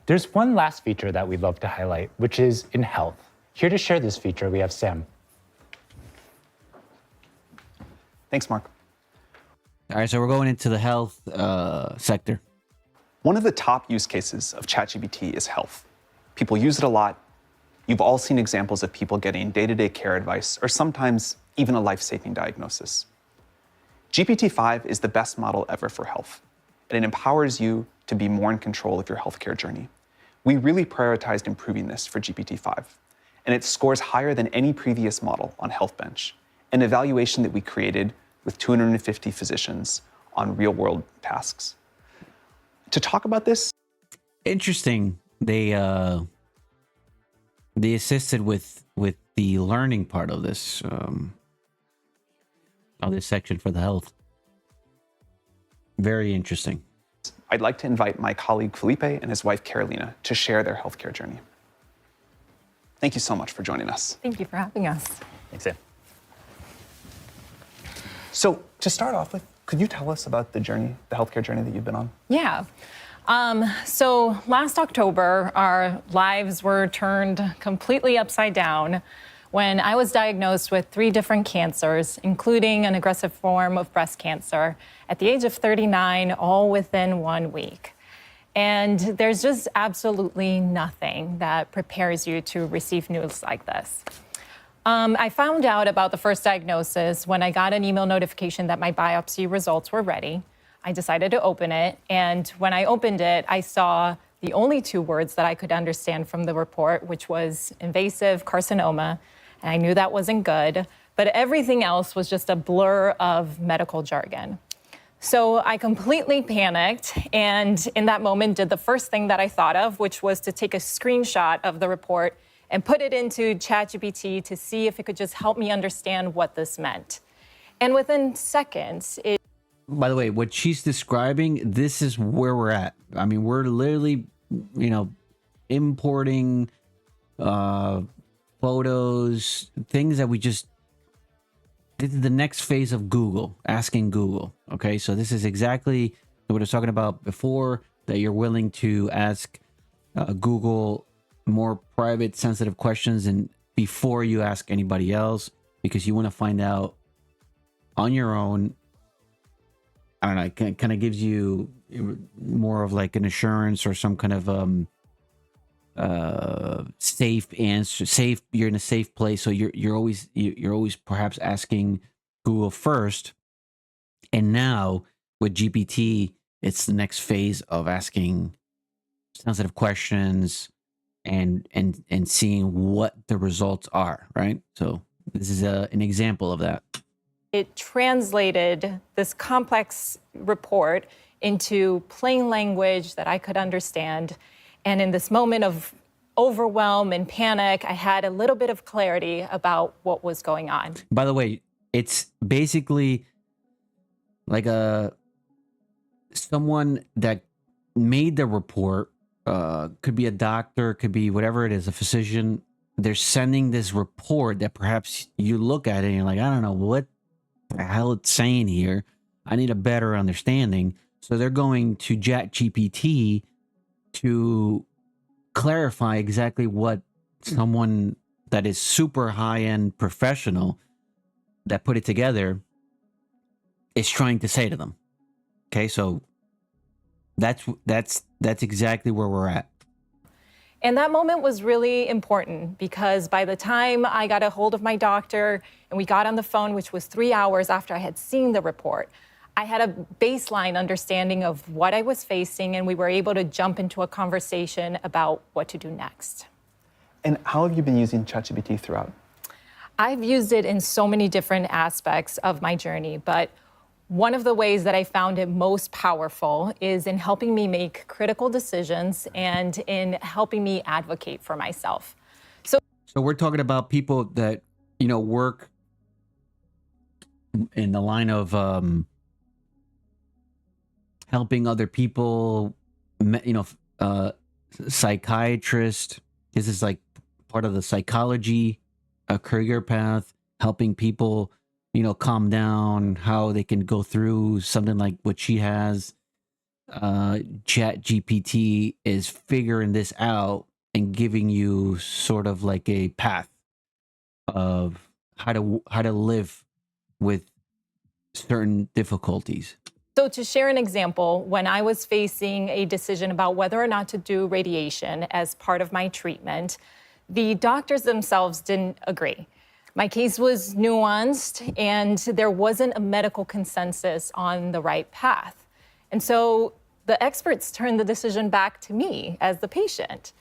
There's one last feature that we'd love to highlight, which is in health. Here to share this feature, we have Sam. Thanks, Mark. All right, so we're going into the health sector. One of the top use cases of ChatGPT is health. People use it a lot. You've all seen examples of people getting day-to-day care advice or sometimes even a life-saving diagnosis. GPT-5 is the best model ever for health, and it empowers you to be more in control of your healthcare journey. We really prioritized improving this for GPT-5, and it scores higher than any previous model on HealthBench, an evaluation that we created with 250 physicians on real-world tasks. To talk about this, Interesting. They assisted with the learning part of this section for the health. Very interesting. I'd like to invite my colleague Felipe and his wife Carolina to share their healthcare journey. Thank you so much for joining us. Thank you for having us. Thanks, Sam. So to start off with, could you tell us about the journey, the healthcare journey that you've been on? Yeah. So last October, our lives were turned completely upside down when I was diagnosed with 3 different cancers, including an aggressive form of breast cancer at the age of 39, all within 1 week. And there's just absolutely nothing that prepares you to receive news like this. I found out about the first diagnosis when I got an email notification that my biopsy results were ready. I decided to open it, and when I opened it, I saw the only 2 words that I could understand from the report, which was invasive carcinoma, and I knew that wasn't good, but everything else was just a blur of medical jargon. So I completely panicked, and in that moment did the first thing that I thought of, which was to take a screenshot of the report and put it into ChatGPT to see if it could just help me understand what this meant. And within seconds, it... By the way, what she's describing, this is where we're at. I mean, we're literally, importing photos, things that we just... This is the next phase of Google, asking Google. Okay, so this is exactly what I was talking about before, that you're willing to ask Google more private, sensitive questions and before you ask anybody else, because you want to find out on your own. I don't know, it kind of gives you more of like an assurance or some kind of safe answer. Safe, you're in a safe place, so you're always perhaps asking Google first. And now with GPT, it's the next phase of asking sensitive questions and seeing what the results are, right? So this is an example of that. It translated this complex report into plain language that I could understand. And in this moment of overwhelm and panic, I had a little bit of clarity about what was going on. By the way, it's basically like someone that made the report, could be a doctor, could be whatever it is, a physician. They're sending this report that perhaps you look at it and you're like, I don't know what the hell it's saying here. I need a better understanding. So they're going to ChatGPT to clarify exactly what someone that is super high-end professional that put it together is trying to say to them. Okay, so that's exactly where we're at. And that moment was really important because by the time I got a hold of my doctor and we got on the phone, which was 3 hours after I had seen the report, I had a baseline understanding of what I was facing, and we were able to jump into a conversation about what to do next. And how have you been using ChatGPT throughout? I've used it in so many different aspects of my journey, but one of the ways that I found it most powerful is in helping me make critical decisions and in helping me advocate for myself. So we're talking about people that, work in the line of helping other people, psychiatrist. This is like part of the psychology career path, helping people calm down, how they can go through something like what she has. Chat GPT is figuring this out and giving you sort of like a path of how to live with certain difficulties. So, to share an example, when I was facing a decision about whether or not to do radiation as part of my treatment, the doctors themselves didn't agree. My case was nuanced, and there wasn't a medical consensus on the right path. And so the experts turned the decision back to me as the patient.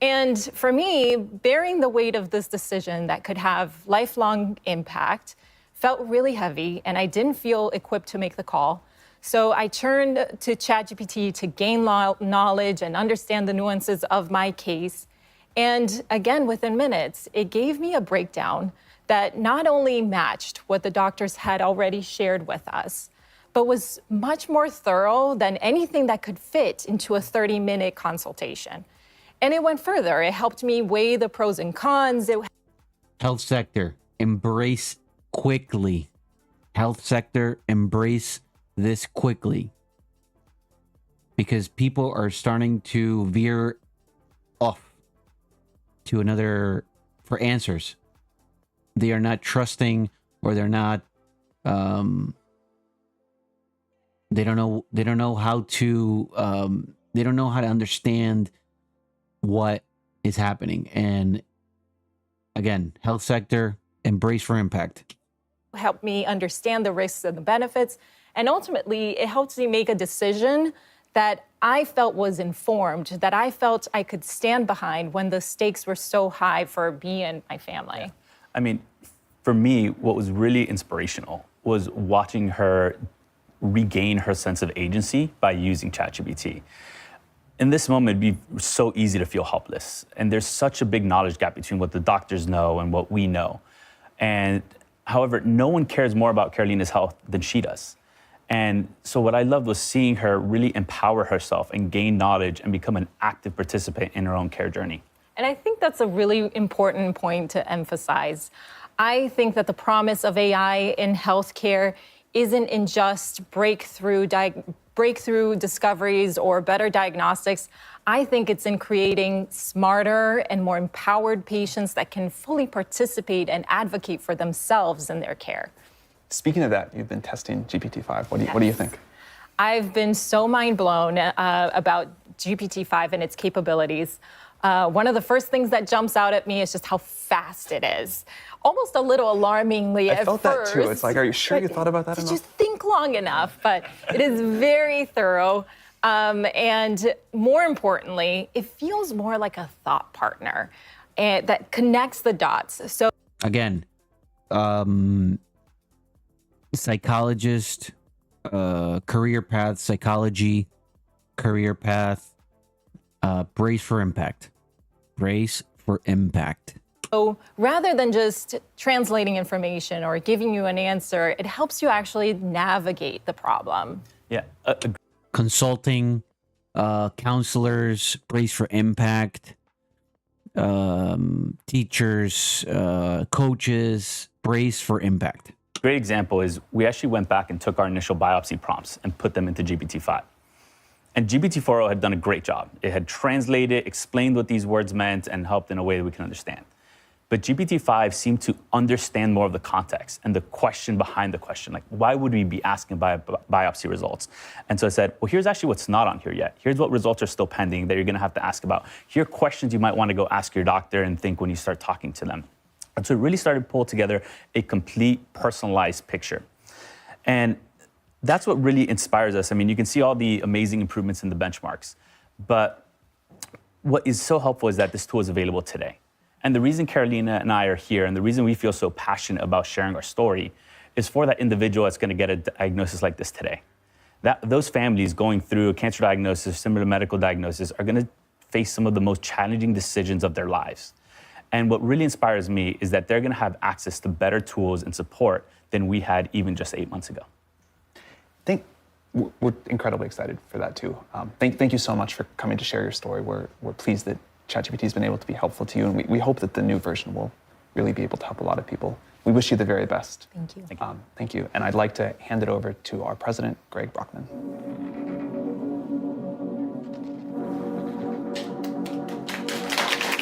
And for me, bearing the weight of this decision that could have lifelong impact felt really heavy, and I didn't feel equipped to make the call. So I turned to ChatGPT to gain knowledge and understand the nuances of my case. And again, within minutes, it gave me a breakdown that not only matched what the doctors had already shared with us, but was much more thorough than anything that could fit into a 30-minute consultation. And it went further. It helped me weigh the pros and cons. Health sector, embrace quickly. Health sector, embrace this quickly. Because people are starting to veer off to another for answers. They are not trusting, or they're not they don't know how to they don't know how to understand what is happening. And again, health sector, embrace for impact. Helped me understand the risks and the benefits. And ultimately, it helped me make a decision that I felt was informed, that I felt I could stand behind when the stakes were so high for me and my family. Yeah. I mean, for me, what was really inspirational was watching her regain her sense of agency by using ChatGPT. In this moment, it'd be so easy to feel helpless. And there's such a big knowledge gap between what the doctors know and what we know. And however, no one cares more about Carolina's health than she does. And so what I loved was seeing her really empower herself and gain knowledge and become an active participant in her own care journey. And I think that's a really important point to emphasize. I think that the promise of AI in healthcare isn't in just breakthrough discoveries or better diagnostics. I think it's in creating smarter and more empowered patients that can fully participate and advocate for themselves in their care. Speaking of that, you've been testing GPT-5. What do you think? I've been so mind blown about GPT-5 and its capabilities. One of the first things that jumps out at me is just how fast it is. Almost a little alarmingly at first. I felt that too. It's like, are you sure you thought about that enough? Did you think long enough? But it is very thorough. And more importantly, it feels more like a thought partner that connects the dots. So again, psychologist, career path, psychology, career path, brace for impact. Brace for impact. So rather than just translating information or giving you an answer, it helps you actually navigate the problem. Yeah. Consulting, counselors, brace for impact, teachers, coaches, brace for impact. Great example is we actually went back and took our initial biopsy prompts and put them into GPT-5. And GPT-4o had done a great job. It had translated, explained what these words meant, and helped in a way that we can understand. But GPT-5 seemed to understand more of the context and the question behind the question. Like, why would we be asking biopsy results? And so I said, well, here's actually what's not on here yet. Here's what results are still pending that you're gonna have to ask about. Here are questions you might wanna go ask your doctor and think when you start talking to them. And so it really started to pull together a complete personalized picture. And that's what really inspires us. I mean, you can see all the amazing improvements in the benchmarks, but what is so helpful is that this tool is available today. And the reason Carolina and I are here, and the reason we feel so passionate about sharing our story, is for that individual that's going to get a diagnosis like this today. Those families going through a cancer diagnosis, similar medical diagnosis, are going to face some of the most challenging decisions of their lives. And what really inspires me is that they're going to have access to better tools and support than we had even just 8 months ago. We're incredibly excited for that too. Thank you so much for coming to share your story. We're pleased that ChatGPT has been able to be helpful to you, and we hope that the new version will really be able to help a lot of people. We wish you the very best. Thank you. Thank you. And I'd like to hand it over to our president, Greg Brockman.